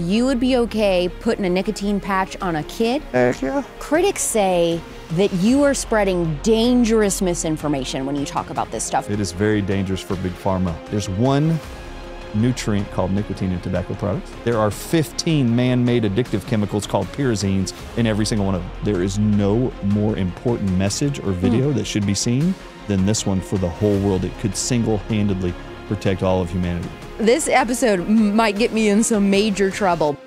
You would be okay putting a nicotine patch on a kid? Heck yeah. Critics say that you are spreading dangerous misinformation when you talk about this stuff. It is very dangerous for Big Pharma. There's one nutrient called nicotine in tobacco products. There are 15 man-made addictive chemicals called pyrazines in every single one of them. There is no more important message or video that should be seen than this one for the whole world. It could single-handedly protect all of humanity. This episode might get me in some major trouble.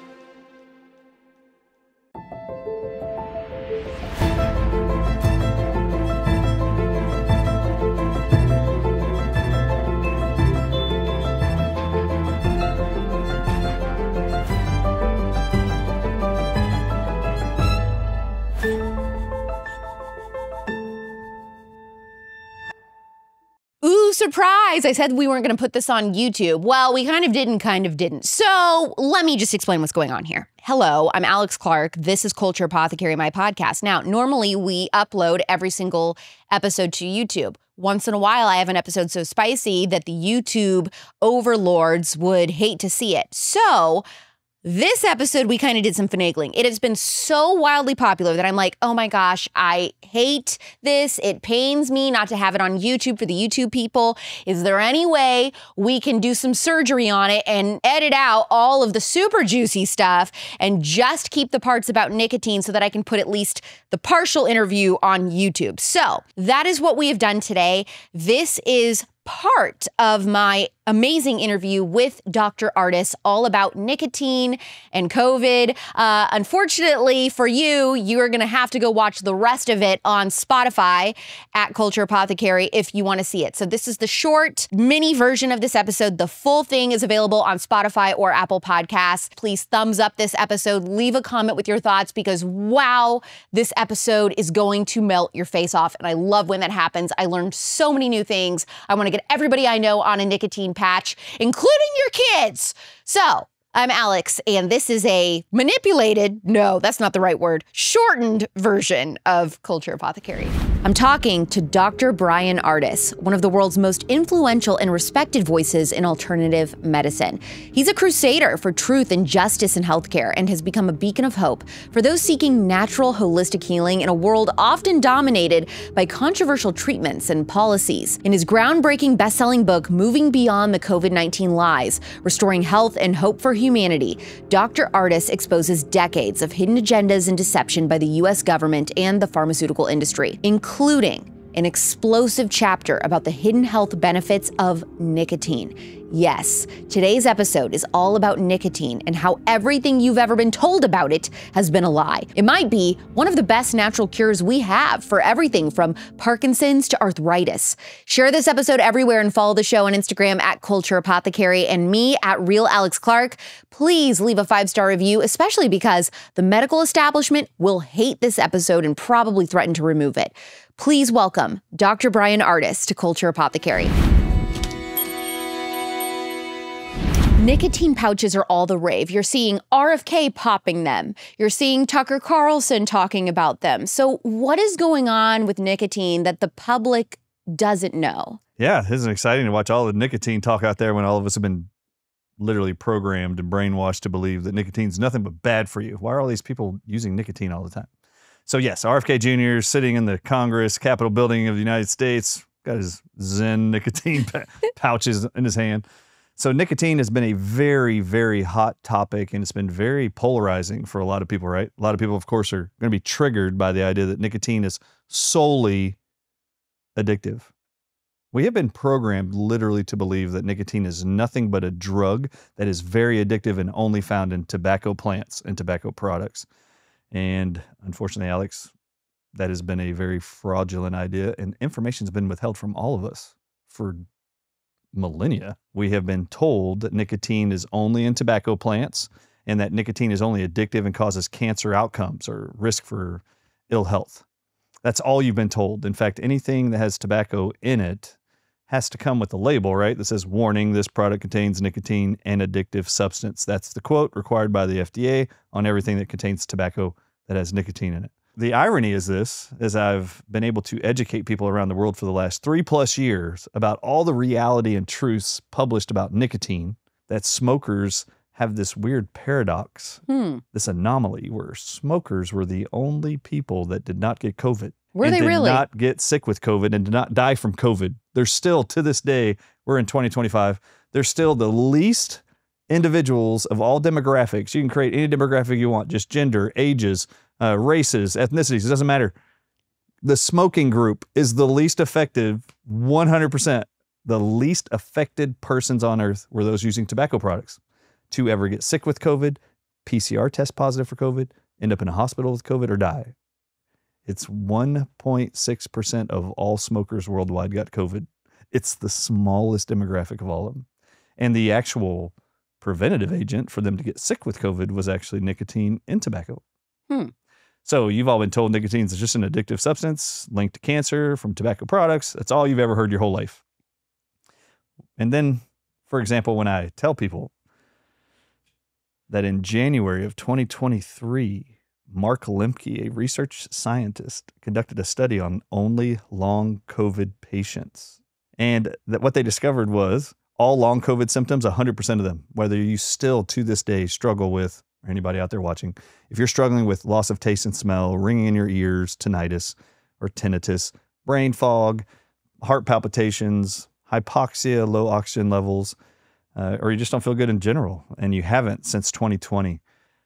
Ooh, surprise! I said we weren't going to put this on YouTube. Well, we kind of did and kind of didn't. So let me just explain what's going on here. Hello, I'm Alex Clark. This is Culture Apothecary, my podcast. Now, normally we upload every single episode to YouTube. Once in a while, I have an episode so spicy that the YouTube overlords would hate to see it. So this episode, we kind of did some finagling. It has been so wildly popular that I'm like, oh my gosh, I hate this. It pains me not to have it on YouTube for the YouTube people. Is there any way we can do some surgery on it and edit out all of the super juicy stuff and just keep the parts about nicotine so that I can put at least the partial interview on YouTube? So that is what we have done today. This is part of my amazing interview with Dr. Ardis all about nicotine and COVID. Unfortunately for you, you are going to have to go watch the rest of it on Spotify at Culture Apothecary if you want to see it. So this is the short mini version of this episode. The full thing is available on Spotify or Apple Podcasts. Please thumbs up this episode. Leave a comment with your thoughts because wow, this episode is going to melt your face off. And I love when that happens. I learned so many new things. I want to get everybody I know on a nicotine patch, including your kids. So I'm Alex, and this is a manipulated, no, that's not the right word, shortened version of Culture Apothecary. I'm talking to Dr. Bryan Ardis, one of the world's most influential and respected voices in alternative medicine. He's a crusader for truth and justice in healthcare and has become a beacon of hope for those seeking natural, holistic healing in a world often dominated by controversial treatments and policies. In his groundbreaking best-selling book, Moving Beyond the COVID-19 Lies, Restoring Health and Hope for Humanity, Dr. Ardis exposes decades of hidden agendas and deception by the U.S. government and the pharmaceutical industry, including an explosive chapter about the hidden health benefits of nicotine. Yes, today's episode is all about nicotine and how everything you've ever been told about it has been a lie. It might be one of the best natural cures we have for everything from Parkinson's to arthritis. Share this episode everywhere and follow the show on Instagram at Culture Apothecary and me at Real Alex Clark. Please leave a 5-star review, especially because the medical establishment will hate this episode and probably threaten to remove it. Please welcome Dr. Bryan Ardis to Culture Apothecary. Nicotine pouches are all the rave. You're seeing RFK popping them. You're seeing Tucker Carlson talking about them. So what is going on with nicotine that the public doesn't know? Yeah, isn't it exciting to watch all the nicotine talk out there when all of us have been literally programmed and brainwashed to believe that nicotine's nothing but bad for you? Why are all these people using nicotine all the time? So yes, RFK Jr. is sitting in the Congress Capitol building of the United States, got his Zen nicotine pouches in his hand. So nicotine has been a very, very hot topic, and it's been very polarizing for a lot of people, right? A lot of people, of course, are going to be triggered by the idea that nicotine is solely addictive. We have been programmed literally to believe that nicotine is nothing but a drug that is very addictive and only found in tobacco plants and tobacco products. And unfortunately, Alex, that has been a very fraudulent idea, and information has been withheld from all of us for millennia. We have been told that nicotine is only in tobacco plants and that nicotine is only addictive and causes cancer outcomes or risk for ill health. That's all you've been told. In fact, anything that has tobacco in it has to come with a label, right? That says, warning, this product contains nicotine and addictive substance. That's the quote required by the FDA on everything that contains tobacco that has nicotine in it. The irony is this, as I've been able to educate people around the world for the last 3+ years about all the reality and truths published about nicotine, that smokers have this weird paradox, this anomaly where smokers were the only people that did not get COVID. Were they really? Did not get sick with COVID and did not die from COVID. They're still, to this day, we're in 2025, they're still the least individuals of all demographics. You can create any demographic you want, just gender, ages, races, ethnicities, it doesn't matter. The smoking group is the least effective, 100%. The least affected persons on earth were those using tobacco products to ever get sick with COVID, PCR test positive for COVID, end up in a hospital with COVID, or die. It's 1.6% of all smokers worldwide got COVID. It's the smallest demographic of all of them. And the actual preventative agent for them to get sick with COVID was actually nicotine in tobacco. So you've all been told nicotine is just an addictive substance linked to cancer from tobacco products. That's all you've ever heard your whole life. And then, for example, when I tell people that in January of 2023, Mark Lemke, a research scientist, conducted a study on only long COVID patients. And that what they discovered was all long COVID symptoms, 100% of them, whether you still to this day struggle with, or anybody out there watching, if you're struggling with loss of taste and smell, ringing in your ears, tinnitus or tinnitus, brain fog, heart palpitations, hypoxia, low oxygen levels, or you just don't feel good in general, and you haven't since 2020,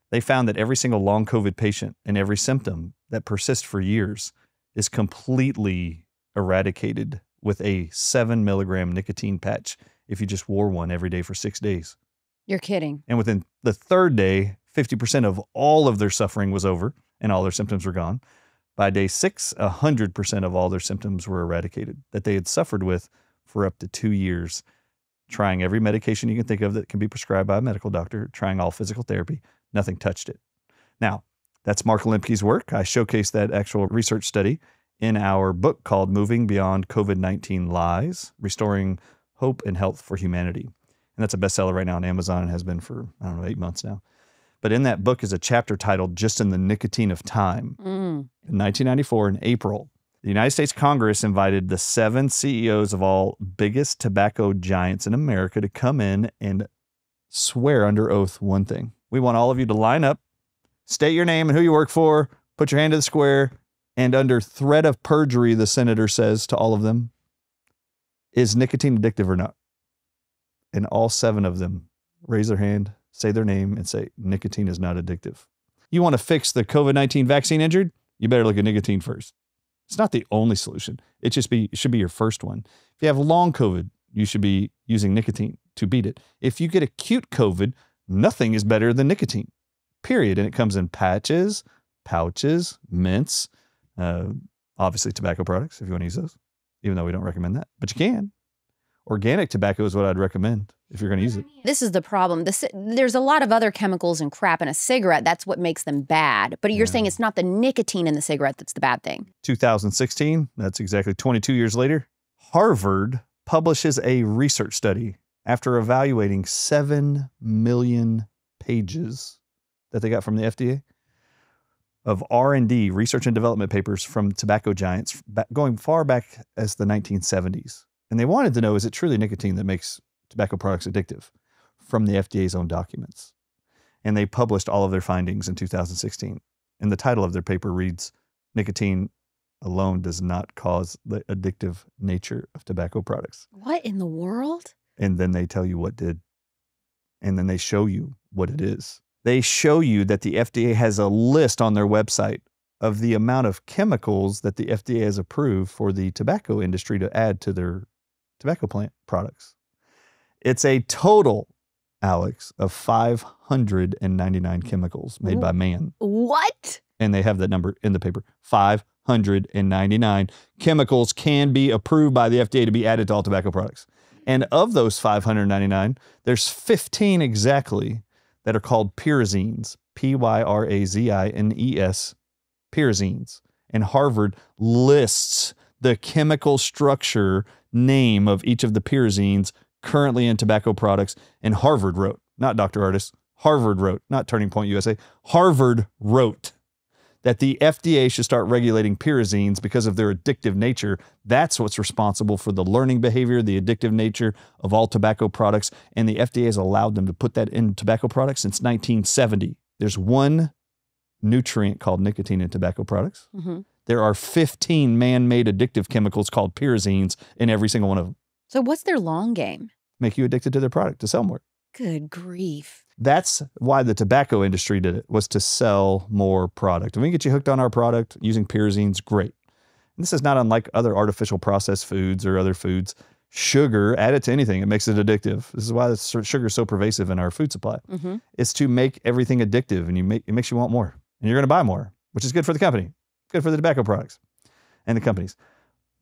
they found that every single long COVID patient and every symptom that persists for years is completely eradicated with a 7 milligram nicotine patch if you just wore one every day for 6 days. You're kidding. And within the third day, 50% of all of their suffering was over and all their symptoms were gone. By day 6, 100% of all their symptoms were eradicated that they had suffered with for up to 2 years, trying every medication you can think of that can be prescribed by a medical doctor, trying all physical therapy. Nothing touched it. Now, that's Mark Lemke's work. I showcased that actual research study in our book called Moving Beyond COVID-19 Lies, Restoring Hope and Health for Humanity. And that's a bestseller right now on Amazon and has been for, 8 months now. But in that book is a chapter titled Just in the Nicotine of Time. In 1994, in April, the United States Congress invited the 7 CEOs of all biggest tobacco giants in America to come in and swear under oath one thing. We want all of you to line up, state your name and who you work for, put your hand to the square, and under threat of perjury, the senator says to all of them, is nicotine addictive or not? And all 7 of them raise their hand, say their name, and say, nicotine is not addictive. You want to fix the COVID-19 vaccine injured? You better look at nicotine first. It's not the only solution. It should be your first one. If you have long COVID, you should be using nicotine to beat it. If you get acute COVID, nothing is better than nicotine, period. And it comes in patches, pouches, mints, obviously tobacco products if you want to use those, even though we don't recommend that, but you can. Organic tobacco is what I'd recommend if you're going to use it. This is the problem. There's a lot of other chemicals and crap in a cigarette. That's what makes them bad. But you're saying it's not the nicotine in the cigarette that's the bad thing. 2016, that's exactly 22 years later, Harvard publishes a research study after evaluating 7 million pages that they got from the FDA of R&D, research and development papers from tobacco giants going far back as the 1970s. And they wanted to know, is it truly nicotine that makes tobacco products addictive from the FDA's own documents? And they published all of their findings in 2016. And the title of their paper reads, Nicotine alone does not cause the addictive nature of tobacco products. What in the world? And then they tell you what did. And then they show you what it is. They show you that the FDA has a list on their website of the amount of chemicals that the FDA has approved for the tobacco industry to add to their tobacco plant products. It's a total, Alex, of 599 chemicals made by man. What? And they have that number in the paper. 599 chemicals can be approved by the FDA to be added to all tobacco products. And of those 599, there's 15 exactly that are called pyrazines, Pyrazines, pyrazines. And Harvard lists the chemical structure name of each of the pyrazines currently in tobacco products. And Harvard wrote, not Dr. Ardis, Harvard wrote, not Turning Point USA, Harvard wrote that the FDA should start regulating pyrazines because of their addictive nature. That's what's responsible for the learning behavior, the addictive nature of all tobacco products. And the FDA has allowed them to put that in tobacco products since 1970. There's one nutrient called nicotine in tobacco products. There are 15 man-made addictive chemicals called pyrazines in every single one of them. So what's their long game? Make you addicted to their product to sell more. Good grief. That's why the tobacco industry did it, was to sell more product. If we can get you hooked on our product using pyrazines, great. And this is not unlike other artificial processed foods or other foods. Sugar, add it to anything, it makes it addictive. This is why sugar is so pervasive in our food supply. It's to make everything addictive, and it makes you want more. And you're going to buy more, which is good for the company, good for the tobacco products and the companies.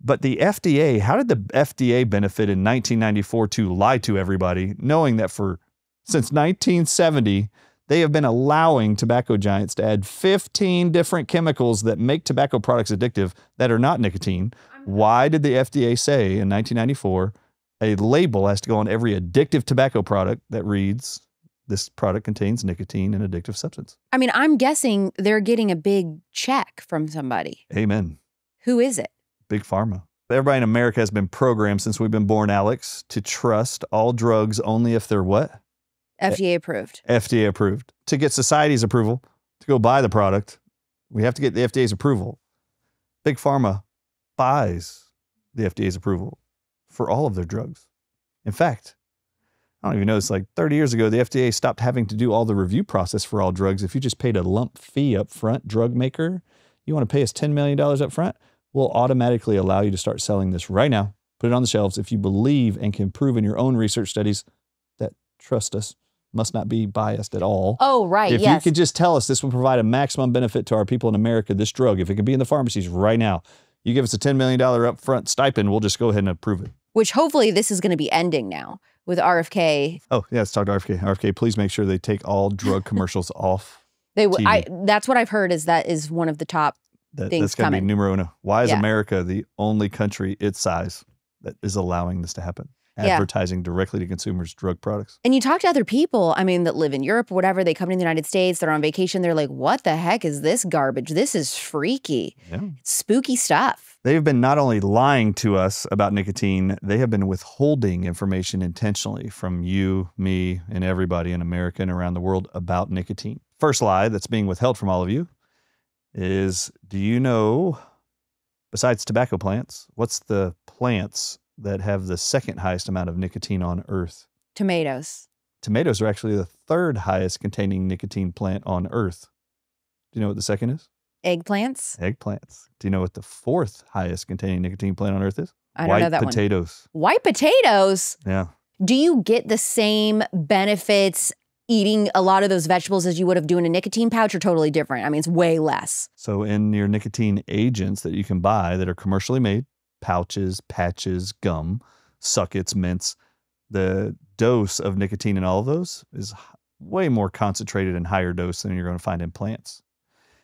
But the FDA, how did the FDA benefit in 1994 to lie to everybody, knowing that since 1970, they have been allowing tobacco giants to add 15 different chemicals that make tobacco products addictive that are not nicotine? Why did the FDA say in 1994 a label has to go on every addictive tobacco product that reads, this product contains nicotine and addictive substance? I mean, I'm guessing they're getting a big check from somebody. Amen. Who is it? Big Pharma. Everybody in America has been programmed since we've been born, Alex, to trust all drugs only if they're what? FDA approved. FDA approved. To get society's approval, to go buy the product, we have to get the FDA's approval. Big Pharma buys the FDA's approval for all of their drugs. In fact, I don't even know, it's like 30 years ago, the FDA stopped having to do all the review process for all drugs. If you just paid a lump fee up front, drug maker, you want to pay us $10 million up front, we'll automatically allow you to start selling this right now. Put it on the shelves if you believe and can prove in your own research studies that, trust us, must not be biased at all. Oh, right, if yes. you could just tell us this will provide a maximum benefit to our people in America, this drug, if it can be in the pharmacies right now, you give us a $10 million upfront stipend, we'll just go ahead and approve it. Which hopefully this is going to be ending now with RFK. Oh, yeah, let's talk to RFK. RFK, please make sure they take all drug commercials off TV. That's what I've heard that is one of the top things that's going to be numero uno. Why is Yeah. America the only country its size that is allowing this to happen? Advertising directly to consumers drug products. And you talk to other people, I mean, that live in Europe or whatever, they come to the United States, they're on vacation, they're like, what the heck is this garbage? This is freaky. Yeah. It's spooky stuff. They've been not only lying to us about nicotine, they have been withholding information intentionally from you, me, and everybody in America and around the world about nicotine. First lie that's being withheld from all of you is, do you know, besides tobacco plants, what's the plants that have the second highest amount of nicotine on Earth? Tomatoes. Tomatoes are actually the third highest containing nicotine plant on Earth. Do you know what the second is? Eggplants. Eggplants. Do you know what the fourth highest containing nicotine plant on Earth is? I don't know that White potatoes. White potatoes? Yeah. Do you get the same benefits eating a lot of those vegetables as you would have doing a nicotine pouch, or totally different? I mean, it's way less. So in your nicotine agents that you can buy that are commercially made, pouches, patches, gum, suckets, mints, the dose of nicotine in all of those is way more concentrated and higher dose than you're going to find in plants.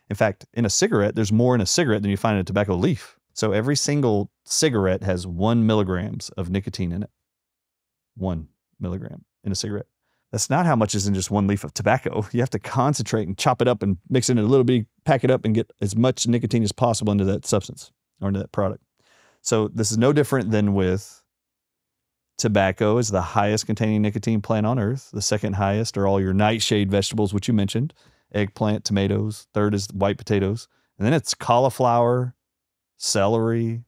In fact, in a cigarette, there's more in a cigarette than you find in a tobacco leaf. So every single cigarette has 1 milligram of nicotine in it. 1 milligram in a cigarette. That's not how much is in just one leaf of tobacco. You have to concentrate and chop it up and mix it in a little bit, pack it up and get as much nicotine as possible into that substance or into that product. So this is no different than with tobacco is the highest containing nicotine plant on Earth. The second highest are all your nightshade vegetables, which you mentioned, eggplant, tomatoes. Third is white potatoes. And then it's cauliflower, celery,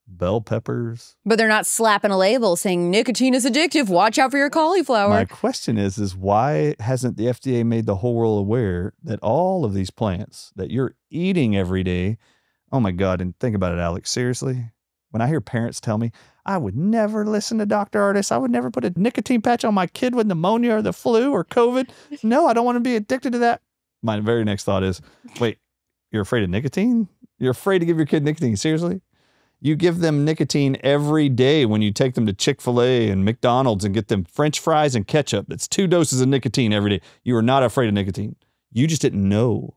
bell peppers. But they're not slapping a label saying nicotine is addictive. Watch out for your cauliflower. My question is why hasn't the FDA made the whole world aware that all of these plants that you're eating every day, oh my God, and think about it, Alex, seriously? When I hear parents tell me, I would never listen to Dr. Ardis. I would never put a nicotine patch on my kid with pneumonia or the flu or COVID. No, I don't want to be addicted to that. My very next thought is, wait, you're afraid of nicotine? You're afraid to give your kid nicotine? Seriously? You give them nicotine every day when you take them to Chick-fil-A and McDonald's and get them French fries and ketchup. It's 2 doses of nicotine every day. You are not afraid of nicotine. You just didn't know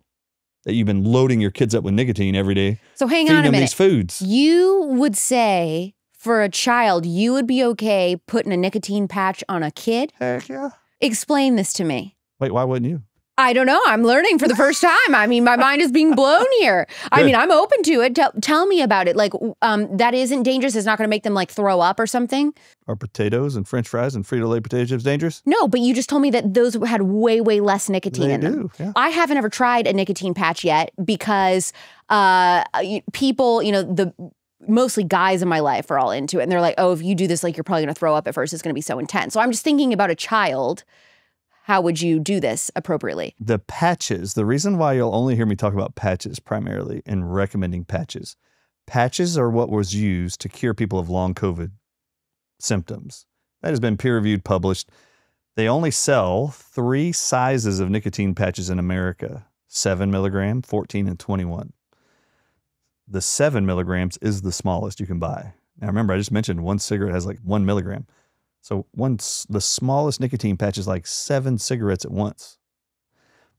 that you've been loading your kids up with nicotine every day. So hang on a minute. These foods. You would say for a child, you would be okay putting a nicotine patch on a kid? Heck yeah. Explain this to me. Wait, why wouldn't you? I don't know. I'm learning for the first time. I mean, my mind is being blown here. I mean, I'm open to it. Tell me about it. Like, that isn't dangerous. It's not going to make them like throw up or something. Are potatoes and French fries and Frito-Lay potato chips dangerous? No, but you just told me that those had way, way less nicotine in them. Yeah. I haven't ever tried a nicotine patch yet because people, mostly guys in my life are all into it. And they're like, oh, if you do this, like, you're probably going to throw up at first. It's going to be so intense. So I'm just thinking about a child. How would you do this appropriately? The patches, the reason why you'll only hear me talk about patches primarily and recommending patches. Patches are what was used to cure people of long COVID symptoms. That has been peer-reviewed, published. They only sell 3 sizes of nicotine patches in America: 7 milligram, 14, and 21. The 7 milligrams is the smallest you can buy. Now remember, I just mentioned one cigarette has like 1 milligram. So the smallest nicotine patch is like 7 cigarettes at once.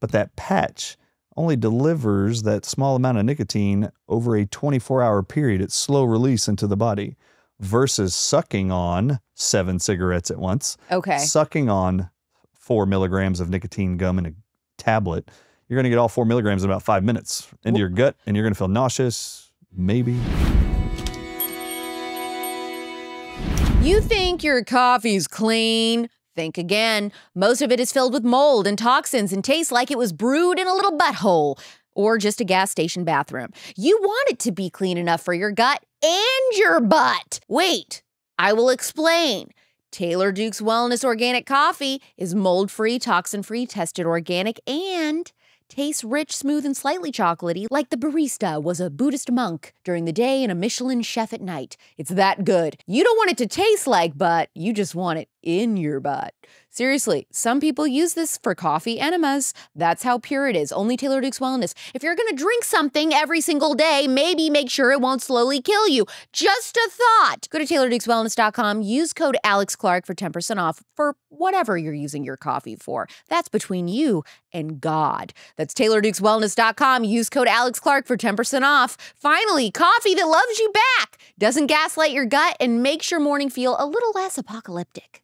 But that patch only delivers that small amount of nicotine over a 24-hour period. It's slow release into the body versus sucking on 7 cigarettes at once. Okay. Sucking on 4 milligrams of nicotine gum in a tablet. You're going to get all 4 milligrams in about 5 minutes into your gut, and you're going to feel nauseous, maybe. You think your coffee's clean? Think again. Most of it is filled with mold and toxins and tastes like it was brewed in a little butthole or just a gas station bathroom. You want it to be clean enough for your gut and your butt. Wait, I will explain. Taylor Duke's Wellness Organic Coffee is mold-free, toxin-free, tested organic, and tastes rich, smooth, and slightly chocolatey, like the barista was a Buddhist monk during the day and a Michelin chef at night. It's that good. You don't want it to taste like butt, you just want it in your butt. Seriously, some people use this for coffee enemas. That's how pure it is. Only Taylor Duke's Wellness. If you're gonna drink something every single day, maybe make sure it won't slowly kill you. Just a thought. Go to TaylorDukesWellness.com, use code AlexClark for 10% off for whatever you're using your coffee for. That's between you and God. That's TaylorDukesWellness.com, use code AlexClark for 10% off. Finally, coffee that loves you back, doesn't gaslight your gut, and makes your morning feel a little less apocalyptic.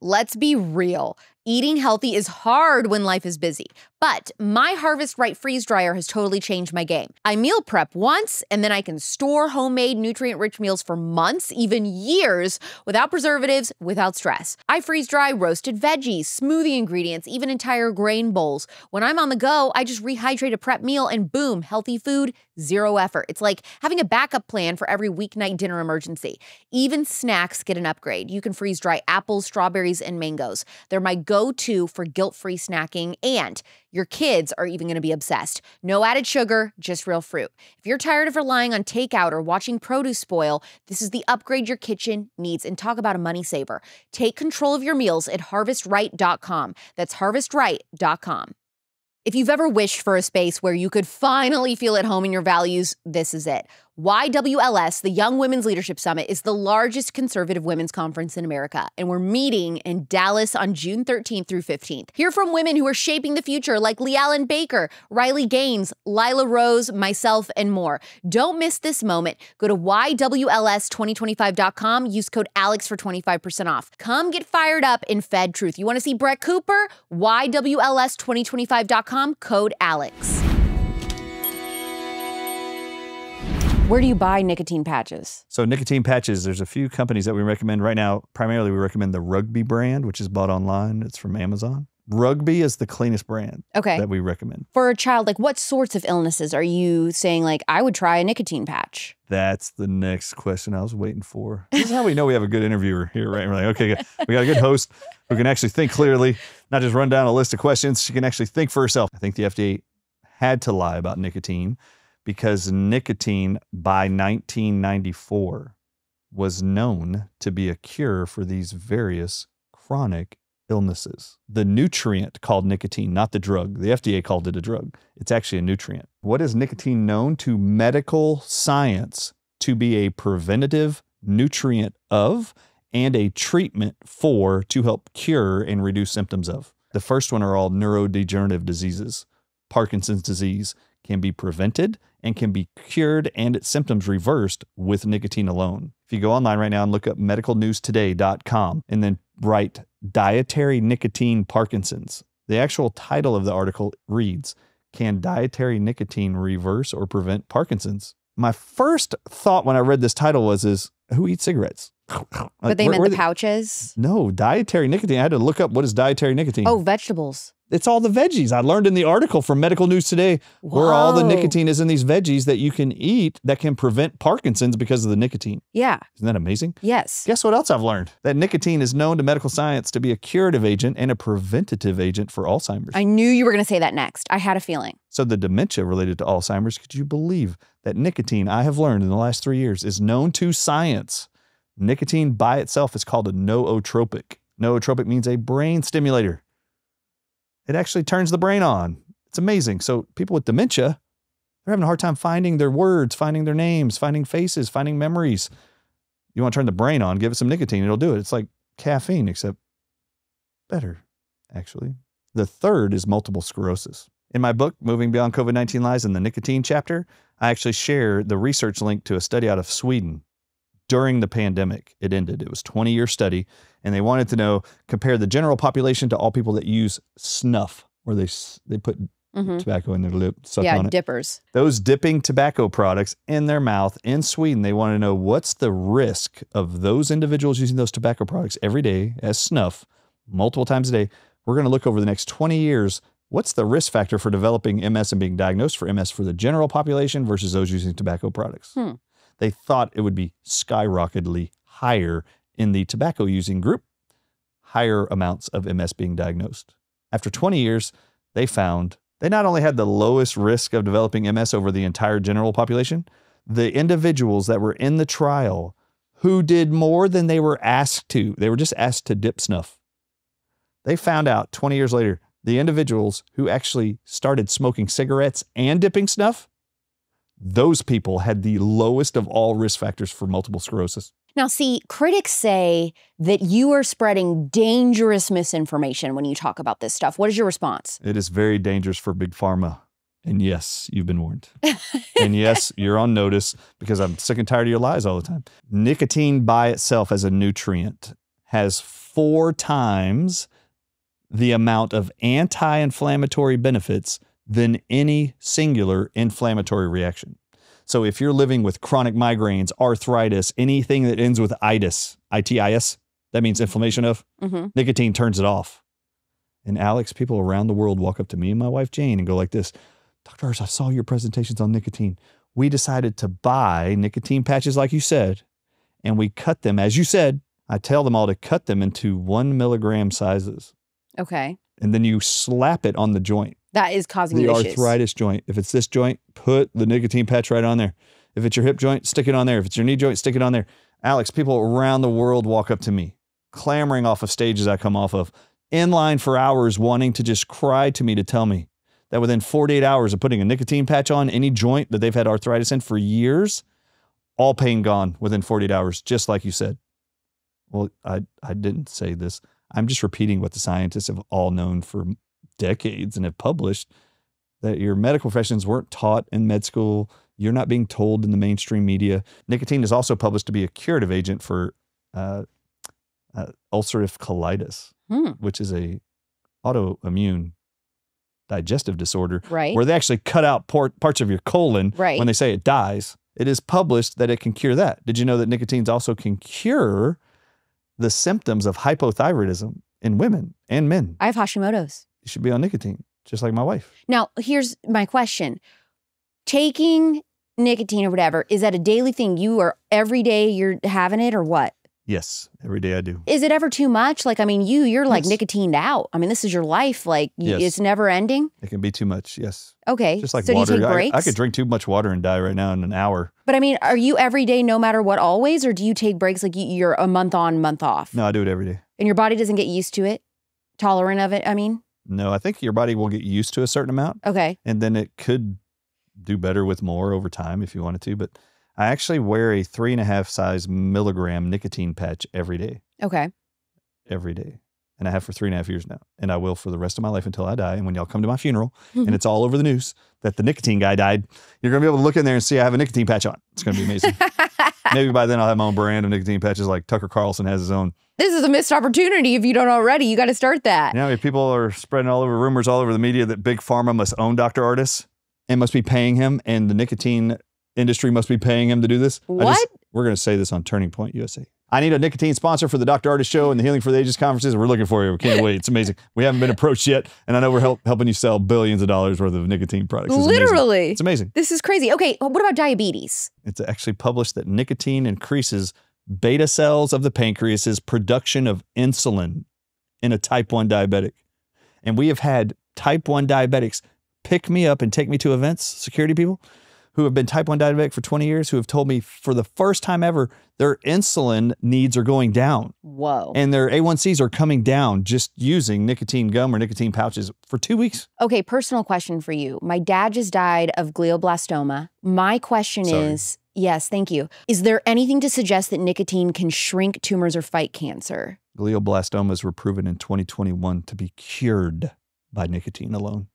Let's be real. Eating healthy is hard when life is busy, but my Harvest Right freeze dryer has totally changed my game. I meal prep once, and then I can store homemade nutrient-rich meals for months, even years, without preservatives, without stress. I freeze dry roasted veggies, smoothie ingredients, even entire grain bowls. When I'm on the go, I just rehydrate a prep meal and boom, healthy food, zero effort. It's like having a backup plan for every weeknight dinner emergency. Even snacks get an upgrade. You can freeze dry apples, strawberries, and mangoes. They're my go-to for guilt-free snacking, and your kids are even going to be obsessed. No added sugar, just real fruit. If you're tired of relying on takeout or watching produce spoil, this is the upgrade your kitchen needs. And talk about a money saver. Take control of your meals at harvestright.com. That's harvestright.com. If you've ever wished for a space where you could finally feel at home in your values, this is it. YWLS, the Young Women's Leadership Summit, is the largest conservative women's conference in America, and we're meeting in Dallas on June 13th through 15th. Hear from women who are shaping the future like Leigh-Allen Baker, Riley Gaines, Lila Rose, myself, and more. Don't miss this moment. Go to YWLS2025.com, use code ALEX for 25% off. Come get fired up in Fed Truth. You want to see Brett Cooper? YWLS2025.com, code ALEX. Where do you buy nicotine patches? So nicotine patches, there's a few companies that we recommend right now. Primarily, we recommend the Rugby brand, which is bought online. It's from Amazon. Rugby is the cleanest brand that we recommend. For a child, like what sorts of illnesses are you saying, like, I would try a nicotine patch? That's the next question I was waiting for. This is how we know we have a good interviewer here, right? We're like, okay, we got a good host who can actually think clearly, not just run down a list of questions. She can actually think for herself. I think the FDA had to lie about nicotine because nicotine by 1994 was known to be a cure for these various chronic illnesses. The nutrient called nicotine, not the drug. The FDA called it a drug. It's actually a nutrient. What is nicotine known to medical science to be a preventative nutrient of and a treatment for to help cure and reduce symptoms of? The first one are all neurodegenerative diseases. Parkinson's disease can be prevented and can be cured and its symptoms reversed with nicotine alone. If you go online right now and look up medicalnewstoday.com and then write dietary nicotine Parkinson's, The actual title of the article reads, "Can dietary nicotine reverse or prevent Parkinson's?" My first thought when I read this title was, who eats cigarettes? But they meant the pouches? No, dietary nicotine. I had to look up what is dietary nicotine. Oh, vegetables. It's all the veggies. I learned in the article from Medical News Today where all the nicotine is in these veggies that you can eat that can prevent Parkinson's because of the nicotine. Yeah. Isn't that amazing? Yes. Guess what else I've learned? That nicotine is known to medical science to be a curative agent and a preventative agent for Alzheimer's. I knew you were going to say that next. I had a feeling. So the dementia related to Alzheimer's, could you believe that nicotine, I have learned in the last 3 years, is known to science. Nicotine by itself is called a nootropic. Nootropic means a brain stimulator. It actually turns the brain on. It's amazing. So people with dementia, they're having a hard time finding their words, finding their names, finding faces, finding memories. You want to turn the brain on, give it some nicotine, it'll do it. It's like caffeine, except better, actually. The third is multiple sclerosis. In my book, Moving Beyond COVID-19 Lies, in the nicotine chapter, I actually share the research link to a study out of Sweden. During the pandemic, it ended. It was a 20-year study, and they wanted to know, compare the general population to all people that use snuff, where they put tobacco in their lip, suck on it. Dippers. Those dipping tobacco products in their mouth in Sweden, they want to know what's the risk of those individuals using those tobacco products every day as snuff, multiple times a day. We're going to look over the next 20 years, what's the risk factor for developing MS and being diagnosed for MS for the general population versus those using tobacco products. They thought it would be skyrocketedly higher in the tobacco-using group, higher amounts of MS being diagnosed. After 20 years, they found they not only had the lowest risk of developing MS over the entire general population, the individuals that were in the trial who did more than they were asked to, they were just asked to dip snuff. They found out 20 years later, the individuals who actually started smoking cigarettes and dipping snuff, those people had the lowest of all risk factors for multiple sclerosis. Now, see, critics say that you are spreading dangerous misinformation when you talk about this stuff. What is your response? It is very dangerous for Big Pharma. And yes, you've been warned. And yes, you're on notice because I'm sick and tired of your lies all the time. Nicotine by itself as a nutrient has 4 times the amount of anti-inflammatory benefits than any singular inflammatory reaction. So if you're living with chronic migraines, arthritis, anything that ends with itis, I-T-I-S, that means inflammation of, nicotine turns it off. And Alex, people around the world walk up to me and my wife Jane and go like this, "Dr. Ardis, I saw your presentations on nicotine. We decided to buy nicotine patches like you said, and we cut them, as you said, I tell them all to cut them into 1 milligram sizes. Okay. And then you slap it on the joint. That is causing you issues. The arthritis joint. If it's this joint, put the nicotine patch right on there. If it's your hip joint, stick it on there. If it's your knee joint, stick it on there." Alex, people around the world walk up to me, clamoring off of stages I come off of, in line for hours, wanting to just cry to me to tell me that within 48 hours of putting a nicotine patch on any joint that they've had arthritis in for years, all pain gone within 48 hours, just like you said. Well, I didn't say this. I'm just repeating what the scientists have all known for decades and have published, that your medical professions weren't taught in med school. You're not being told in the mainstream media. Nicotine is also published to be a curative agent for ulcerative colitis, which is a autoimmune digestive disorder, where they actually cut out parts of your colon when they say it dies. It is published that it can cure that. Did you know that nicotine also can cure the symptoms of hypothyroidism in women and men? I have Hashimoto's. You should be on nicotine, just like my wife. Now, here's my question. Taking nicotine or whatever, is that a daily thing? You are every day you're having it or what? Yes, every day I do. Is it ever too much? Like, I mean, you're like nicotined out. I mean, this is your life. Like, it's never ending. It can be too much, yes. Okay. Just like so water. Do you take breaks? I could drink too much water and die right now in an hour. But I mean, are you every day no matter what always? Or do you take breaks like you're a month on, month off? No, I do it every day. And your body doesn't get used to it? Tolerant of it, I mean? No, I think your body will get used to a certain amount. Okay. And then it could do better with more over time if you wanted to. But I actually wear a 3.5 size milligram nicotine patch every day. Okay. Every day. And I have for 3.5 years now. And I will for the rest of my life until I die. And when y'all come to my funeral and it's all over the news that the nicotine guy died, you're going to be able to look in there and see I have a nicotine patch on. It's going to be amazing. Maybe by then I'll have my own brand of nicotine patches like Tucker Carlson has his own. This is a missed opportunity if you don't already. You got to start that. You know, if people are spreading all over rumors all over the media that Big Pharma must own Dr. Ardis and must be paying him, and the nicotine industry must be paying him to do this. What? We're going to say this on Turning Point USA. I need a nicotine sponsor for the Dr. Ardis show and the Healing for the Ages conferences. We're looking for you. We can't wait. It's amazing. We haven't been approached yet, and I know we're helping you sell billions of dollars worth of nicotine products. It's Literally. amazing. It's amazing. This is crazy. Okay, what about diabetes? It's actually published that nicotine increases beta cells of the pancreas's production of insulin in a type 1 diabetic. And we have had type 1 diabetics pick me up and take me to events, security people, who have been type 1 diabetic for 20 years, who have told me for the first time ever, their insulin needs are going down. Whoa. And their A1Cs are coming down just using nicotine gum or nicotine pouches for 2 weeks. Okay, personal question for you. My dad just died of glioblastoma. My question is, yes, thank you. Is there anything to suggest that nicotine can shrink tumors or fight cancer? Glioblastomas were proven in 2021 to be cured by nicotine alone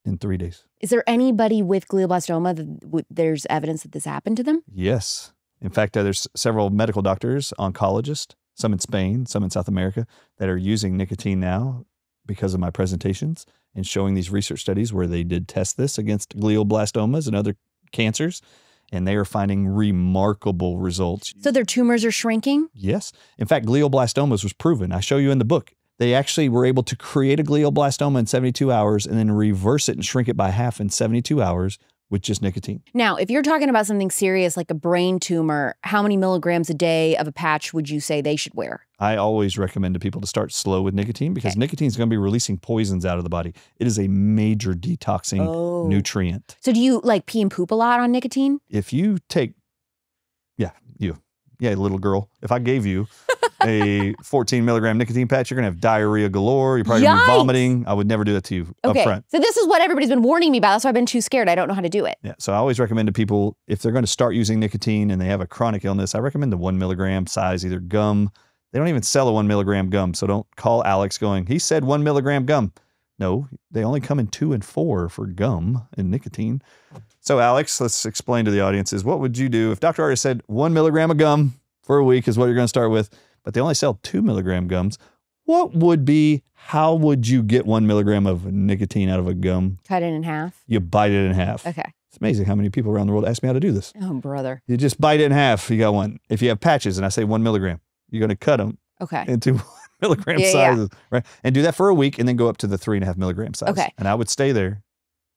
in 3 days. Is there anybody with glioblastoma that there's evidence that this happened to them? Yes. In fact, there's several medical doctors, oncologists, some in Spain, some in South America, that are using nicotine now because of my presentations and showing these research studies where they did test this against glioblastomas and other cancers, and they are finding remarkable results. So their tumors are shrinking? Yes. In fact, glioblastomas was proven. I show you in the book. They actually were able to create a glioblastoma in 72 hours and then reverse it and shrink it by half in 72 hours with just nicotine. Now, if you're talking about something serious like a brain tumor, how many milligrams a day of a patch would you say they should wear? I always recommend to people to start slow with nicotine because nicotine is going to be releasing poisons out of the body. It is a major detoxing nutrient. So do you like pee and poop a lot on nicotine? If you take, little girl, if I gave you a 14 milligram nicotine patch, you're going to have diarrhea galore. You're probably going to be vomiting. I would never do that to you up front. So this is what everybody's been warning me about. That's why I've been too scared. I don't know how to do it. Yeah. So I always recommend to people, if they're going to start using nicotine and they have a chronic illness, I recommend the 1 milligram size, either gum. They don't even sell a 1 milligram gum. So don't call Alex going, he said 1 milligram gum. No, they only come in 2 and 4 for gum and nicotine. So Alex, let's explain to the audiences, what would you do if Dr. Ardis said 1 milligram of gum for a week is what you're going to start with, but they only sell 2 milligram gums? How would you get 1 milligram of nicotine out of a gum? Cut it in half? You bite it in half. Okay. It's amazing how many people around the world ask me how to do this. Oh, brother. You just bite it in half. You got one. If you have patches and I say 1 milligram, you're going to cut them into 1 milligram sizes, right? And do that for a week and then go up to the 3.5 milligram size. Okay. And I would stay there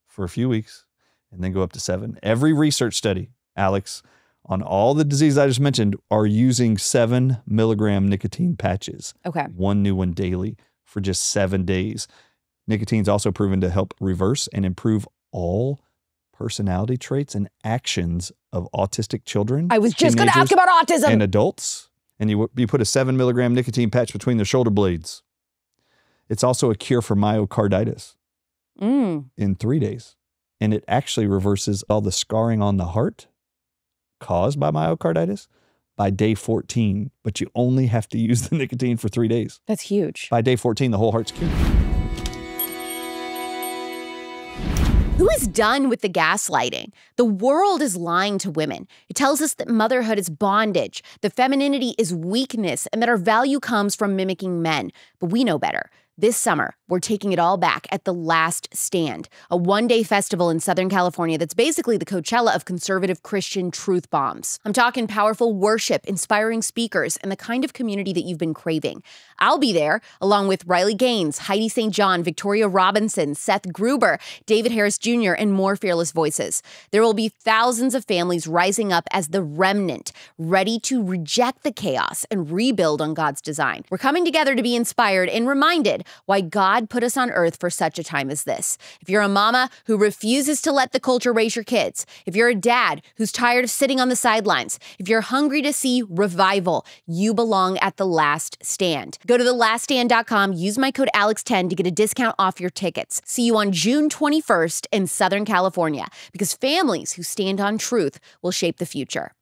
for a few weeks and then go up to 7. Every research study, Alex, on all the diseases I just mentioned are using 7 milligram nicotine patches. Okay. One new one daily for just 7 days. Nicotine's also proven to help reverse and improve all personality traits and actions of autistic children. I was just going to ask about autism. And adults. And you put a 7 milligram nicotine patch between their shoulder blades. It's also a cure for myocarditis in 3 days. And it actually reverses all the scarring on the heart caused by myocarditis by day 14, but you only have to use the nicotine for 3 days. That's huge. By day 14, the whole heart's cured. Who is done with the gaslighting? The world is lying to women. It tells us that motherhood is bondage, that femininity is weakness, and that our value comes from mimicking men. But we know better. This summer, we're taking it all back at The Last Stand, a one-day festival in Southern California that's basically the Coachella of conservative Christian truth bombs. I'm talking powerful worship, inspiring speakers, and the kind of community that you've been craving. I'll be there, along with Riley Gaines, Heidi St. John, Victoria Robinson, Seth Gruber, David Harris Jr., and more fearless voices. There will be thousands of families rising up as the remnant, ready to reject the chaos and rebuild on God's design. We're coming together to be inspired and reminded why God put us on earth for such a time as this. If you're a mama who refuses to let the culture raise your kids, if you're a dad who's tired of sitting on the sidelines, if you're hungry to see revival, you belong at The Last Stand. Go to thelaststand.com, use my code ALEX10 to get a discount off your tickets. See you on June 21st in Southern California, because families who stand on truth will shape the future.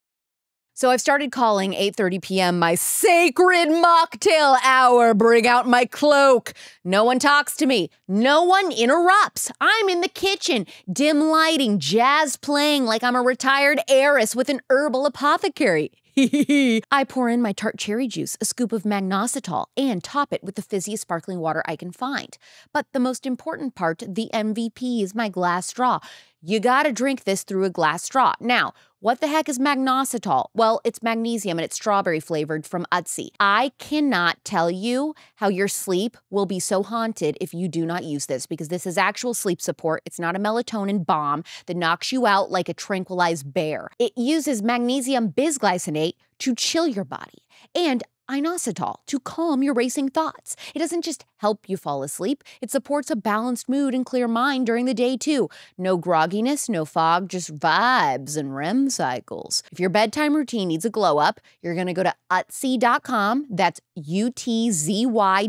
So I've started calling 8:30 p.m. my sacred mocktail hour. Bring out my cloak. No one talks to me. No one interrupts. I'm in the kitchen, dim lighting, jazz playing like I'm a retired heiress with an herbal apothecary. I pour in my tart cherry juice, a scoop of magnositol, and top it with the fizziest sparkling water I can find. But the most important part, the MVP, is my glass straw. You gotta drink this through a glass straw. Now, what the heck is magnositol? Well, it's magnesium and it's strawberry flavored from Utsi. I cannot tell you how your sleep will be so haunted if you do not use this, because this is actual sleep support. It's not a melatonin bomb that knocks you out like a tranquilized bear. It uses magnesium bisglycinate to chill your body and inositol to calm your racing thoughts. It doesn't just help you fall asleep, it supports a balanced mood and clear mind during the day too. No grogginess, no fog, just vibes and REM cycles. If your bedtime routine needs a glow up, you're gonna go to Utzi.com, that's UTZY.com,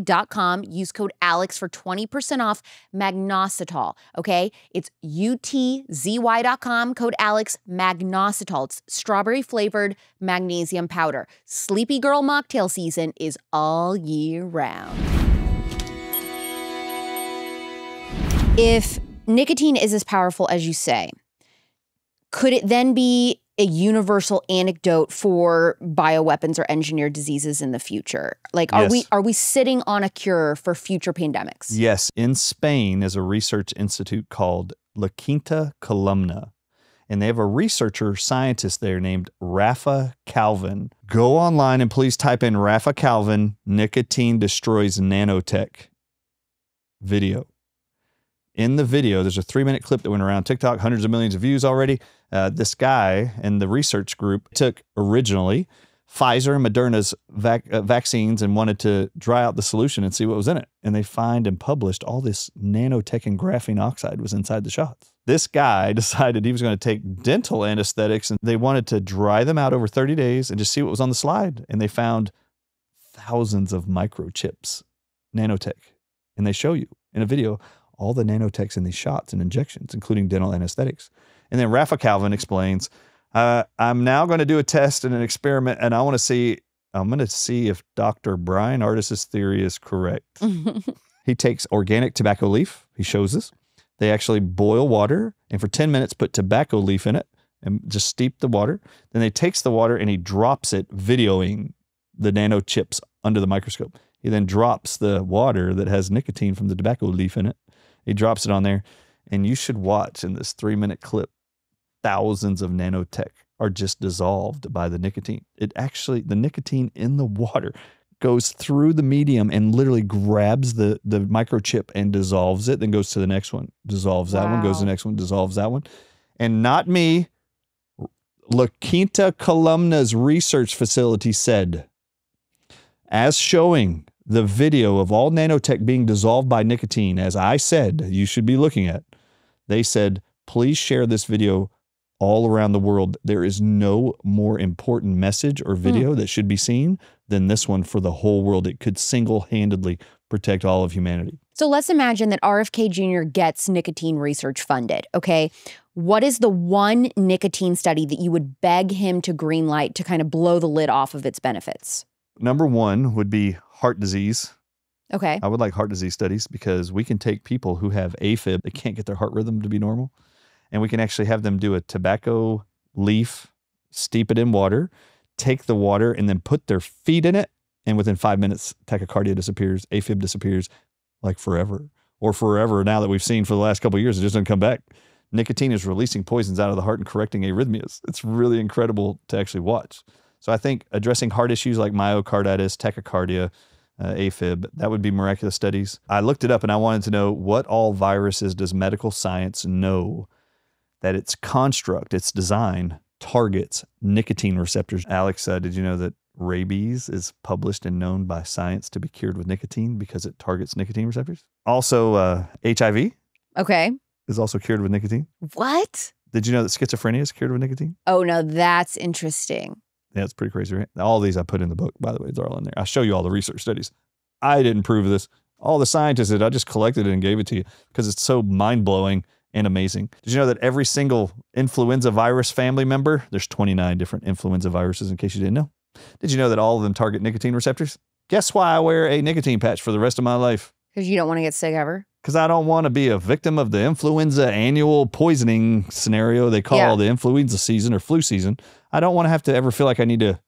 use code ALEX for 20% off magnositol, okay? It's UTZY.com, code ALEX, magnositol. It's strawberry flavored magnesium powder. Sleepy Girl mocktail season is all year round. If nicotine is as powerful as you say, could it then be a universal antidote for bioweapons or engineered diseases in the future? Like, are we sitting on a cure for future pandemics? Yes. In Spain is a research institute called La Quinta Columna. And they have a researcher scientist there named Rafa Calvin. Go online and please type in Rafa Calvin, nicotine destroys nanotech video. In the video, there's a 3-minute clip that went around TikTok, hundreds of millions of views already. This guy and the research group took originally Pfizer and Moderna's vaccines and wanted to dry out the solution and see what was in it. And they find and published all this nanotech and graphene oxide was inside the shots. This guy decided he was going to take dental anesthetics and they wanted to dry them out over 30 days and just see what was on the slide. And they found thousands of microchips, nanotech. And they show you in a video all the nanotechs in these shots and injections, including dental anesthetics. And then Rafa Calvin explains, I'm now going to do a test and an experiment, and I'm going to see if Dr. Bryan Ardis' theory is correct. He takes organic tobacco leaf. He shows us. They actually boil water and for 10 minutes put tobacco leaf in it and just steep the water. Then he takes the water and he drops it, videoing the nano chips under the microscope. He then drops the water that has nicotine from the tobacco leaf in it. He drops it on there, and you should watch in this 3-minute clip, thousands of nanotech are just dissolved by the nicotine. The nicotine in the water goes through the medium and literally grabs the microchip and dissolves it, then goes to the next one, dissolves that one, goes to the next one, dissolves that one. And not me, La Quinta Columna's research facility said, as showing the video of all nanotech being dissolved by nicotine, as I said, you should be looking at, they said, please share this video all around the world. There is no more important message or video that should be seen than this one for the whole world. It could single-handedly protect all of humanity. So let's imagine that RFK Jr. gets nicotine research funded, okay? What is the one nicotine study that you would beg him to greenlight to kind of blow the lid off of its benefits? Number one would be heart disease. Okay. I would like heart disease studies because we can take people who have AFib, they can't get their heart rhythm to be normal, and we can actually have them do a tobacco leaf, steep it in water, take the water, and then put their feet in it, and within 5 minutes, tachycardia disappears, AFib disappears, like forever. Or forever now that we've seen for the last couple of years, it just doesn't come back. Nicotine is releasing poisons out of the heart and correcting arrhythmias. It's really incredible to actually watch. So I think addressing heart issues like myocarditis, tachycardia, AFib, that would be miraculous studies. I looked it up and I wanted to know what all viruses does medical science know that its construct, its design, targets nicotine receptors. Alex, did you know that rabies is published and known by science to be cured with nicotine because it targets nicotine receptors? Also, HIV is also cured with nicotine. What? Did you know that schizophrenia is cured with nicotine? Oh, no, that's interesting. Yeah, it's pretty crazy, right? All these I put in the book, by the way. They're all in there. I'll show you all the research studies. I didn't prove this. All the scientists did. I just collected it and gave it to you because it's so mind-blowing and amazing. Did you know that every single influenza virus family member, there's 29 different influenza viruses in case you didn't know. Did you know that all of them target nicotine receptors? Guess why I wear a nicotine patch for the rest of my life? Because you don't want to get sick ever? Because I don't want to be a victim of the influenza annual poisoning scenario they call the influenza season or flu season. I don't want to have to ever feel like I need to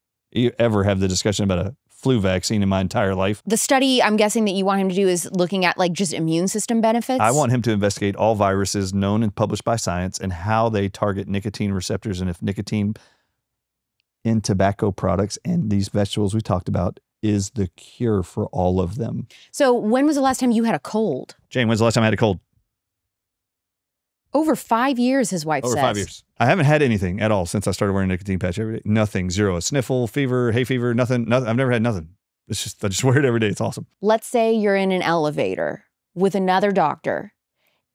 ever have the discussion about a flu vaccine in my entire life. The study I'm guessing that you want him to do is looking at like just immune system benefits? I want him to investigate all viruses known and published by science and how they target nicotine receptors and if nicotine in tobacco products and these vegetables we talked about is the cure for all of them. So when was the last time you had a cold? Jane, when's the last time I had a cold? Over 5 years, his wife says. Over 5 years. I haven't had anything at all since I started wearing a nicotine patch every day. Nothing, zero. A sniffle, fever, hay fever, nothing. I've never had nothing. It's just, I just wear it every day. It's awesome. Let's say you're in an elevator with another doctor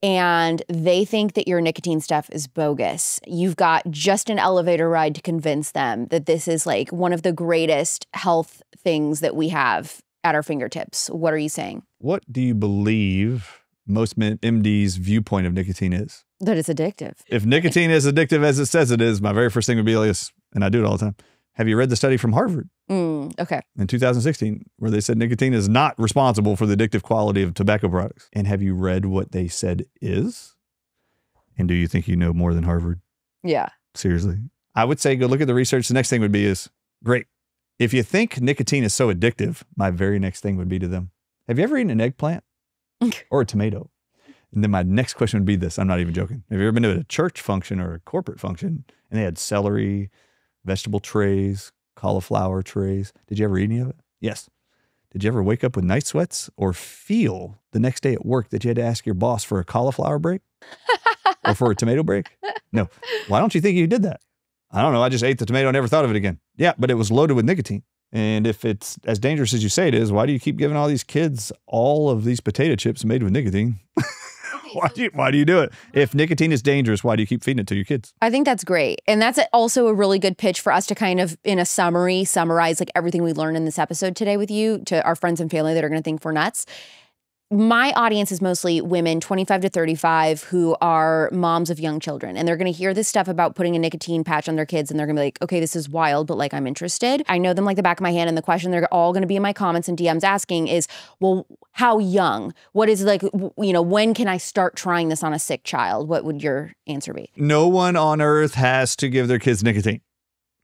and they think that your nicotine stuff is bogus. You've got just an elevator ride to convince them that this is like one of the greatest health things that we have at our fingertips. What are you saying? What do you believe most MD's viewpoint of nicotine is? That it's addictive. If nicotine is addictive as it says it is, my very first thing would be like this, and I do it all the time. Have you read the study from Harvard? Okay. In 2016, where they said nicotine is not responsible for the addictive quality of tobacco products. And have you read what they said is? And do you think you know more than Harvard? Yeah. Seriously. I would say go look at the research. The next thing would be is, great. If you think nicotine is so addictive, my very next thing would be to them. Have you ever eaten an eggplant or a tomato? And then my next question would be this. I'm not even joking. Have you ever been to a church function or a corporate function and they had celery, vegetable trays, cauliflower trays? Did you ever eat any of it? Yes. Did you ever wake up with night sweats or feel the next day at work that you had to ask your boss for a cauliflower break or for a tomato break? No. Why don't you think you did that? I don't know. I just ate the tomato and never thought of it again. Yeah, but it was loaded with nicotine. And if it's as dangerous as you say it is, why do you keep giving all these kids all of these potato chips made with nicotine? Why do you do it? If nicotine is dangerous, why do you keep feeding it to your kids? I think that's great. And that's also a really good pitch for us to kind of, in a summary, summarize like everything we learned in this episode today with you to our friends and family that are going to think we're nuts. My audience is mostly women 25 to 35 who are moms of young children. And they're going to hear this stuff about putting a nicotine patch on their kids. And they're going to be like, okay, this is wild, but like I'm interested. I know them like the back of my hand. And the question they're all going to be in my comments and DMs asking is, well, how young? What is like, you know, when can I start trying this on a sick child? What would your answer be? No one on earth has to give their kids nicotine.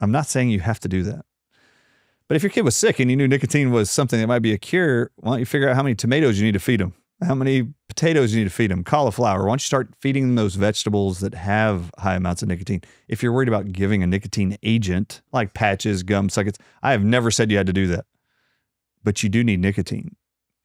I'm not saying you have to do that. But if your kid was sick and you knew nicotine was something that might be a cure, why don't you figure out how many tomatoes you need to feed them? How many potatoes you need to feed them? Cauliflower. Why don't you start feeding them those vegetables that have high amounts of nicotine? If you're worried about giving a nicotine agent, like patches, gum, suckets, I have never said you had to do that. But you do need nicotine.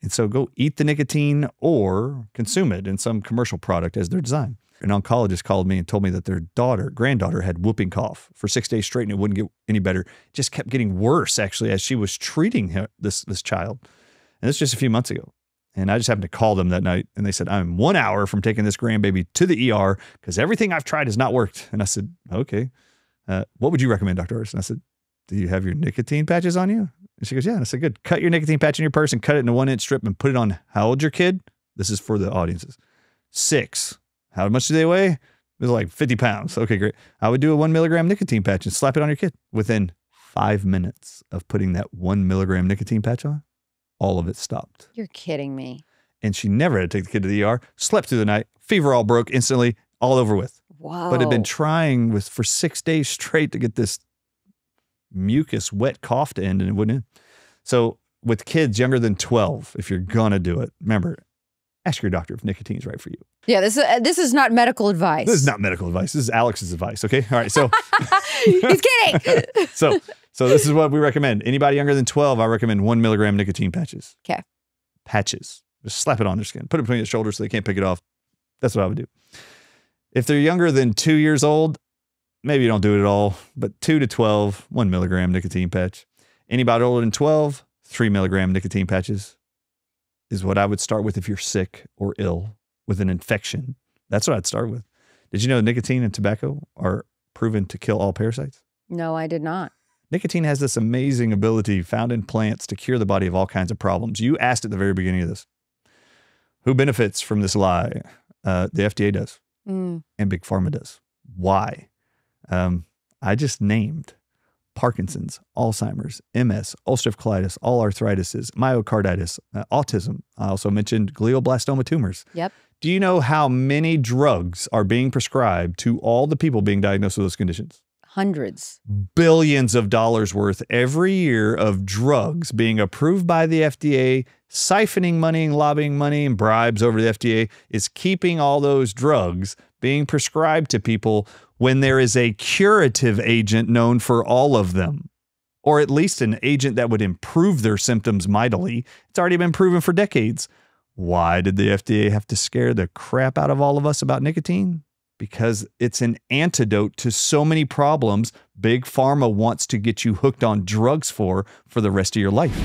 And so go eat the nicotine or consume it in some commercial product as they're designed. An oncologist called me and told me that their granddaughter had whooping cough for 6 days straight and it wouldn't get any better. It just kept getting worse, actually, as she was treating this child. And this was just a few months ago. And I just happened to call them that night. And they said, I'm 1 hour from taking this grandbaby to the ER because everything I've tried has not worked. And I said, okay, what would you recommend, Dr. Ardis? And I said, do you have your nicotine patches on you? And she goes, yeah. And I said, good. Cut your nicotine patch in your purse and cut it in a 1-inch strip and put it on. How old's your kid? This is for the audiences. 6. How much do they weigh? It was like 50 pounds. Okay, great. I would do a 1 milligram nicotine patch and slap it on your kid. Within 5 minutes of putting that 1 milligram nicotine patch on, all of it stopped. You're kidding me. And she never had to take the kid to the ER, slept through the night, fever all broke instantly, all over with. Whoa. But had been trying for 6 days straight to get this mucus, wet cough to end, and it wouldn't end. So with kids younger than 12, if you're going to do it, remember, ask your doctor if nicotine is right for you. Yeah, this is not medical advice. This is not medical advice. This is Alex's advice, okay? All right, so. He's kidding. So this is what we recommend. Anybody younger than 12, I recommend 1 milligram nicotine patches. Okay. Patches. Just slap it on their skin. Put it between their shoulders so they can't pick it off. That's what I would do. If they're younger than 2 years old, maybe you don't do it at all, but 2 to 12, 1 milligram nicotine patch. Anybody older than 12, 3 milligram nicotine patches is what I would start with if you're sick or ill with an infection. That's what I'd start with. Did you know nicotine and tobacco are proven to kill all parasites? No, I did not. Nicotine has this amazing ability found in plants to cure the body of all kinds of problems. You asked at the very beginning of this, who benefits from this lie? The FDA does. Mm. And Big Pharma does. Why? I just named Parkinson's, Alzheimer's, MS, ulcerative colitis, all arthritis, myocarditis, autism. I also mentioned glioblastoma tumors. Yep. Do you know how many drugs are being prescribed to all the people being diagnosed with those conditions? Hundreds. Billions of dollars worth every year of drugs being approved by the FDA, siphoning money and lobbying money and bribes over the FDA is keeping all those drugs being prescribed to people when there is a curative agent known for all of them, or at least an agent that would improve their symptoms mightily. It's already been proven for decades. Why did the FDA have to scare the crap out of all of us about nicotine? Because it's an antidote to so many problems Big Pharma wants to get you hooked on drugs for the rest of your life.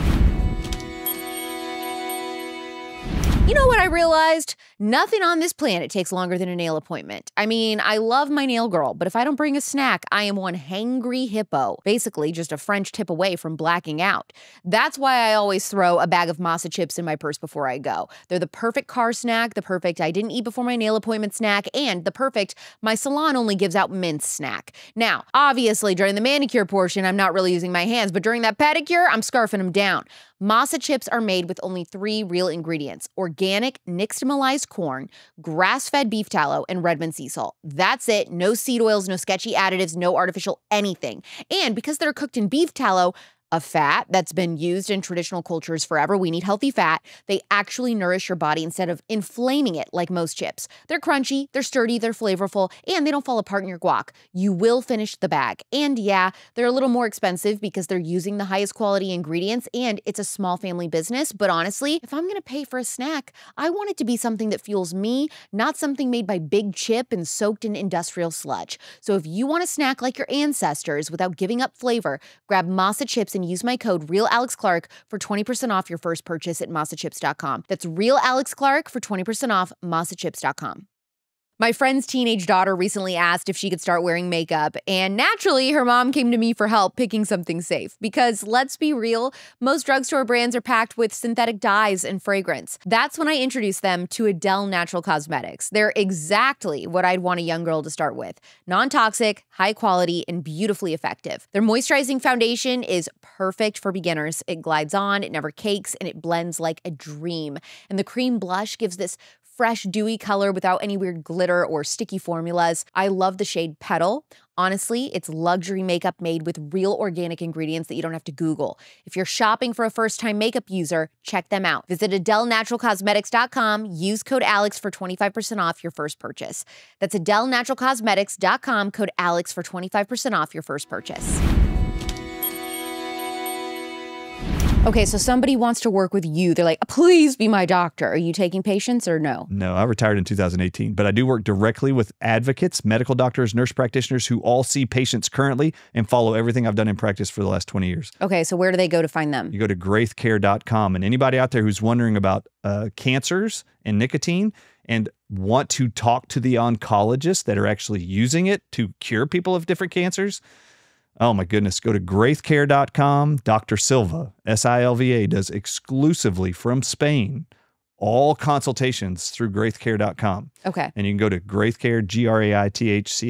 You know what I realized? Nothing on this planet takes longer than a nail appointment. I mean, I love my nail girl, but if I don't bring a snack, I am one hangry hippo. Basically, just a French tip away from blacking out. That's why I always throw a bag of masa chips in my purse before I go. They're the perfect car snack, the perfect I didn't eat before my nail appointment snack, and the perfect my salon only gives out mints snack. Now, obviously, during the manicure portion, I'm not really using my hands, but during that pedicure, I'm scarfing them down. Masa chips are made with only 3 real ingredients: organic nixtamalized corn, grass-fed beef tallow, and Redmond sea salt. That's it. No seed oils, no sketchy additives, no artificial anything. And because they're cooked in beef tallow, a fat that's been used in traditional cultures forever, we need healthy fat, they actually nourish your body instead of inflaming it like most chips. They're crunchy, they're sturdy, they're flavorful, and they don't fall apart in your guac. You will finish the bag. And yeah, they're a little more expensive because they're using the highest quality ingredients and it's a small family business. But honestly, if I'm gonna pay for a snack, I want it to be something that fuels me, not something made by Big Chip and soaked in industrial sludge. So if you want a snack like your ancestors without giving up flavor, grab Masa Chips and use my code RealAlexClark for 20% off your first purchase at masachips.com. That's RealAlexClark for 20% off masachips.com. My friend's teenage daughter recently asked if she could start wearing makeup, and naturally, her mom came to me for help picking something safe. Because let's be real, most drugstore brands are packed with synthetic dyes and fragrance. That's when I introduced them to Adele Natural Cosmetics. They're exactly what I'd want a young girl to start with. Non-toxic, high quality, and beautifully effective. Their moisturizing foundation is perfect for beginners. It glides on, it never cakes, and it blends like a dream. And the cream blush gives this fresh, dewy color without any weird glitter or sticky formulas. I love the shade Petal. Honestly, it's luxury makeup made with real organic ingredients that you don't have to Google. If you're shopping for a first-time makeup user, check them out. Visit AdeleNaturalCosmetics.com, use code ALEX for 25% off your first purchase. That's AdeleNaturalCosmetics.com, code ALEX for 25% off your first purchase. Okay, so somebody wants to work with you. They're like, please be my doctor. Are you taking patients or no? No, I retired in 2018, but I do work directly with advocates, medical doctors, nurse practitioners who all see patients currently and follow everything I've done in practice for the last 20 years. Okay, so where do they go to find them? You go to graithcare.com, and anybody out there who's wondering about cancers and nicotine and want to talk to the oncologists that are actually using it to cure people of different cancers, oh my goodness, go to graithcare.com. Dr. Silva, S-I-L-V-A, does exclusively from Spain all consultations through graithcare.com. Okay. And you can go to graithcare,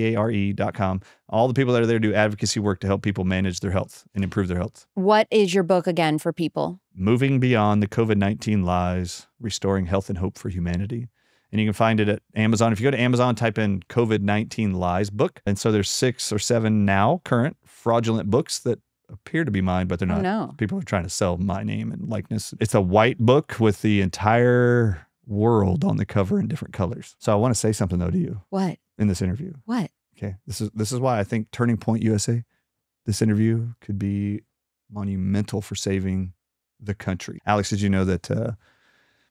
graithcare.com. All the people that are there do advocacy work to help people manage their health and improve their health. What is your book again for people? Moving Beyond the COVID-19 Lies, Restoring Health and Hope for Humanity. And you can find it at Amazon. If you go to Amazon, type in COVID-19 Lies book. And so there's 6 or 7 now current fraudulent books that appear to be mine, but they're not. Oh, no. People are trying to sell my name and likeness. It's a white book with the entire world on the cover in different colors. So I want to say something though to you. What? In this interview. What? Okay. This is why I think Turning Point USA, this interview could be monumental for saving the country. Alex, did you know that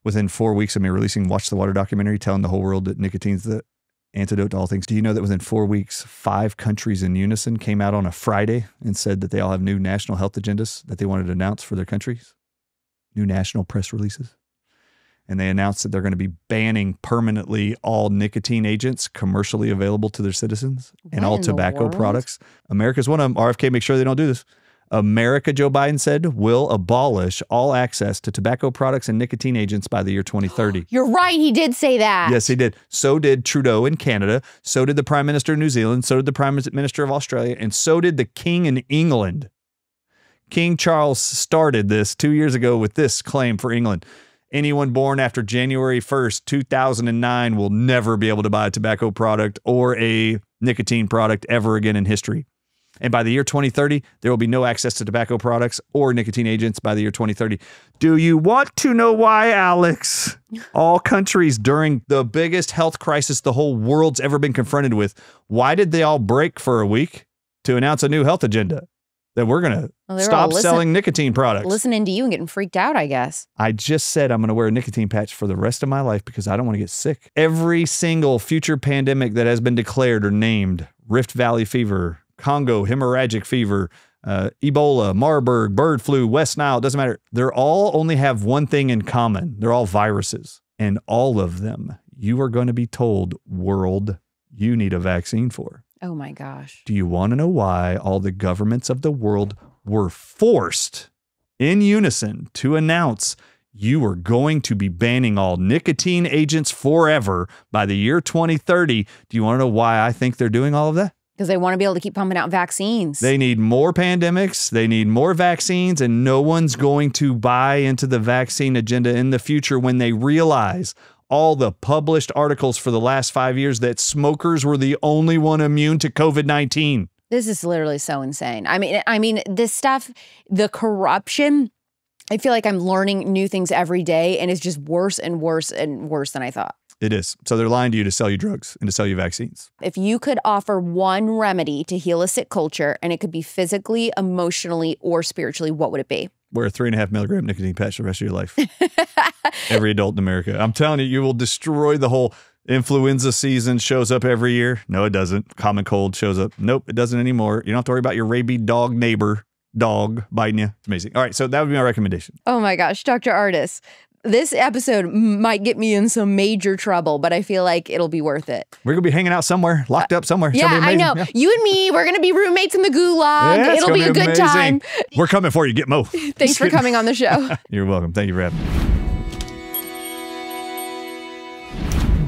within 4 weeks of me releasing Watch the Water documentary telling the whole world that nicotine's the antidote to all things, do you know that within 4 weeks, 5 countries in unison came out on a Friday and said that they all have new national health agendas that they wanted to announce for their countries? New national press releases. And they announced that they're going to be banning permanently all nicotine agents commercially available to their citizens and all tobacco products. America's one of them. RFK, make sure they don't do this. America, Joe Biden said, will abolish all access to tobacco products and nicotine agents by the year 2030. You're right. He did say that. Yes, he did. So did Trudeau in Canada. So did the Prime Minister of New Zealand. So did the Prime Minister of Australia. And so did the King in England. King Charles started this 2 years ago with this claim for England. Anyone born after January 1st, 2009 will never be able to buy a tobacco product or a nicotine product ever again in history. And by the year 2030, there will be no access to tobacco products or nicotine agents by the year 2030. Do you want to know why, Alex? All countries during the biggest health crisis the whole world's ever been confronted with, why did they all break for a week to announce a new health agenda? That we're going to stop selling nicotine products. Listening to you and getting freaked out, I guess. I just said I'm going to wear a nicotine patch for the rest of my life because I don't want to get sick. Every single future pandemic that has been declared or named, Rift Valley fever, Congo hemorrhagic fever, Ebola, Marburg, bird flu, West Nile, it doesn't matter. They're all only have one thing in common. They're all viruses. And all of them, you are going to be told, world, you need a vaccine for. Oh my gosh. Do you want to know why all the governments of the world were forced in unison to announce you are going to be banning all nicotine agents forever by the year 2030? Do you want to know why I think they're doing all of that? Because they want to be able to keep pumping out vaccines. They need more pandemics. They need more vaccines, and no one's going to buy into the vaccine agenda in the future when they realize all the published articles for the last 5 years that smokers were the only one immune to COVID-19. This is literally so insane. I mean, this stuff, the corruption, I feel like I'm learning new things every day, and it's just worse and worse and worse than I thought. It is. So they're lying to you to sell you drugs and to sell you vaccines. If you could offer one remedy to heal a sick culture, and it could be physically, emotionally, or spiritually, what would it be? Wear a 3.5 milligram nicotine patch the rest of your life. Every adult in America. I'm telling you, you will destroy the whole influenza season shows up every year. No, it doesn't. Common cold shows up. Nope, it doesn't anymore. You don't have to worry about your rabid dog neighbor dog biting you. It's amazing. All right, so that would be my recommendation. Oh my gosh, Dr. Ardis. This episode might get me in some major trouble, but I feel like it'll be worth it. We're going to be hanging out somewhere, locked up somewhere. Yeah, I know. Yeah. You and me, we're going to be roommates in the gulag. Yeah, it'll be a good time. We're coming for you. Get Mo. Thanks for coming on the show. You're welcome. Thank you for having me.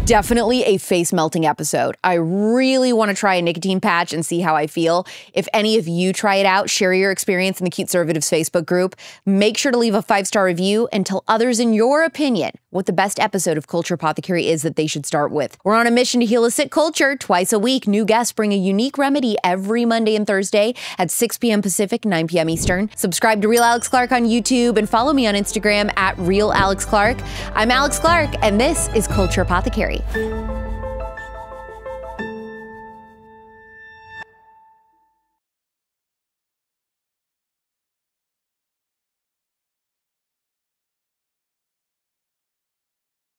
Definitely a face-melting episode. I really want to try a nicotine patch and see how I feel. If any of you try it out, share your experience in the Cute Conservatives Facebook group. Make sure to leave a 5-star review and tell others in your opinion what the best episode of Culture Apothecary is that they should start with. We're on a mission to heal a sick culture. Twice a week, new guests bring a unique remedy every Monday and Thursday at 6 p.m. Pacific, 9 p.m. Eastern. Subscribe to Real Alex Clark on YouTube and follow me on Instagram at Real Alex Clark. I'm Alex Clark, and this is Culture Apothecary.